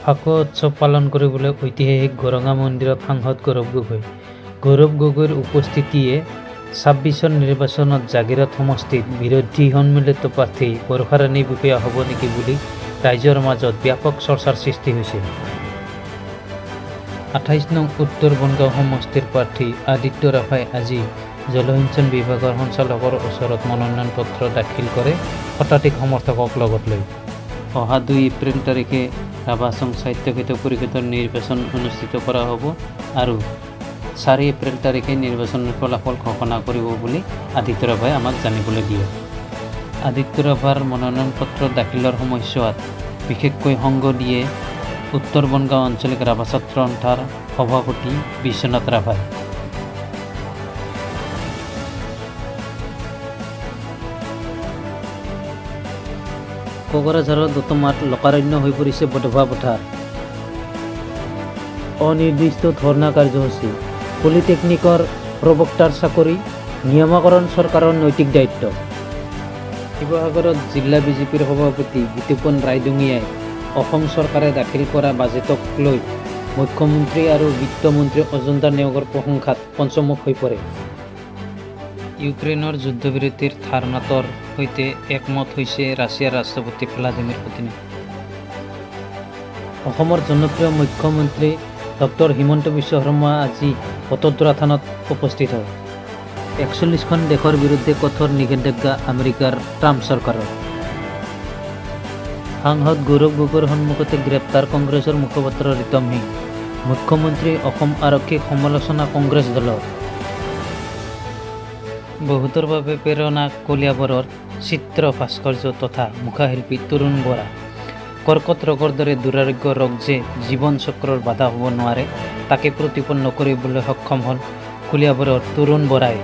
ফাকুৱা উৎসৱ পালন কৰিবলৈ ঐতিহাসিক গৰঙা মন্দিৰত সাংসদ গৌৰৱ গগৈ। গৌৰৱ গগৈৰ উপস্থিতিয়ে ২৬ৰ নিৰ্বাচনত জাগিৰোড সমষ্টিত বিৰোধী সন্মিলিত প্ৰাৰ্থী বৰ্ষাৰাণী বিষয়া হ'ব নেকি বুলি ৰাইজৰ মাজত ব্যাপক চৰ্চাৰ সৃষ্টি হৈছে। ২৮ নং উত্তৰ বনগাঁও সমষ্টিৰ প্ৰাৰ্থী আদিত্য ৰাভাই আজি জলসিঞ্চন বিভাগৰ সঞ্চালকৰ ওচৰত মনোনয়ন পত্ৰ দাখিল কৰে শতাধিক সমৰ্থকক লগত লৈ। অহা ২ এপ্ৰিল তাৰিখে ৰাভা সংঘ স্বায়ত্তশাসিত পৰিষদৰ নিৰ্বাচন অনুষ্ঠিত কৰা হ'ব আৰু ৪ এপ্ৰিল তাৰিখে নিৰ্বাচনৰ ফলাফল ঘোষণা কৰিব বুলি আদিত্য ৰাভাই আমাক জানিবলৈ দিয়ে। আদিত্য ৰাভাৰ মনোনয়ন পত্ৰ দাখিলৰ সময়ছোৱাত বিশেষকৈ সংগ দিয়ে উত্তৰ বনগাঁও আঞ্চলিক ৰাভা ছাত্ৰ সন্থাৰ সভাপতি বিশ্বনাথ ৰাভাই। কোকৰাঝাৰৰ দোতমাত লোকাৰণ্য হৈ পৰিছে বধৱা পথাৰ। অনিৰ্দিষ্ট ধৰ্ণা কাৰ্যসূচী, পলিটেকনিকৰ প্ৰবক্তাৰ চাকৰি, নিয়মাকৰণ চৰকাৰৰ নৈতিক দায়িত্ব। শিৱসাগৰত জিলা বিজেপিৰ সভাপতি বিতুপন ৰায়দঙিয়াই অসম চৰকাৰে দাখিল কৰা বাজেটক লৈ মুখ্যমন্ত্ৰী আৰু বিত্তমন্ত্ৰী অজন্তা নেওগৰ প্ৰশংসাত পঞ্চমুখ হৈ পৰে। ইউক্ৰেইনৰ যুদ্ধবিৰতিৰ ধাৰণাটোৰ সৈতে একমত হৈছে ৰাছিয়াৰ ৰাষ্ট্ৰপতি ভ্লাদিমিৰ পুটিনে। অসমৰ জনপ্ৰিয় মুখ্যমন্ত্ৰী ডক্টৰ হিমন্ত বিশ্ব শৰ্মা আজি বটদ্ৰা থানত উপস্থিত হয়। ৪১খন দেশৰ বিৰুদ্ধে কঠোৰ নিষেধাজ্ঞা আমেৰিকাৰ ট্ৰাম্প চৰকাৰৰ। সাংসদ গৌৰৱ গগৈৰ সন্মুখতে গ্ৰেপ্তাৰ কংগ্ৰেছৰ মুখপাত্ৰ ৰীতম সিং। মুখ্যমন্ত্ৰী অসম আৰক্ষীক সমালোচনা কংগ্ৰেছ দলৰ। বহুতৰ বাবে প্ৰেৰণা কলিয়াবৰৰ চিত্ৰ ভাস্কৰ্য তথা মুখাশিল্পী তৰুণ বৰা। কৰ্কট ৰোগৰ দৰে দুৰাৰোগ্য ৰোগ যে জীৱন চক্ৰৰ বাধা হ'ব নোৱাৰে তাকে প্ৰতিপন্ন কৰিবলৈ সক্ষম হ'ল কলিয়াবৰৰ তৰুণ বৰাই।